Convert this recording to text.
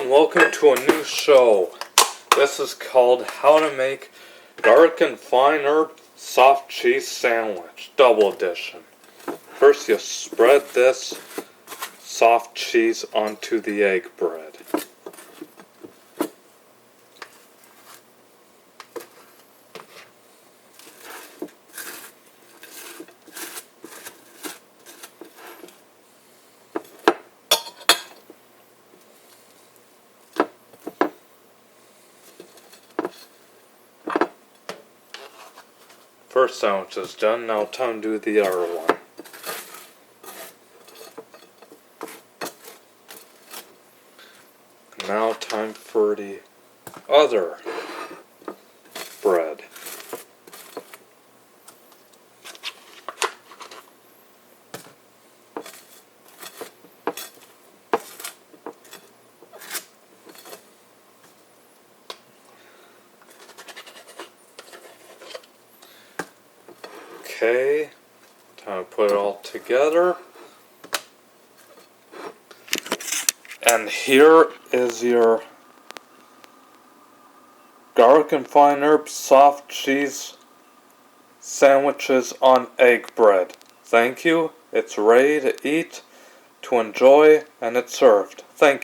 and welcome to a new show. This is called How to Make Garlic and Fine Herb Soft Cheese Sandwich, Double Edition. First you spread this soft cheese onto the egg bread. First sandwich is done, now time to do the other one. Now time for the other bread. Okay, time to put it all together. And here is your garlic and fine herb soft cheese sandwiches on egg bread. Thank you. It's ready to eat, to enjoy, and it's served. Thank you.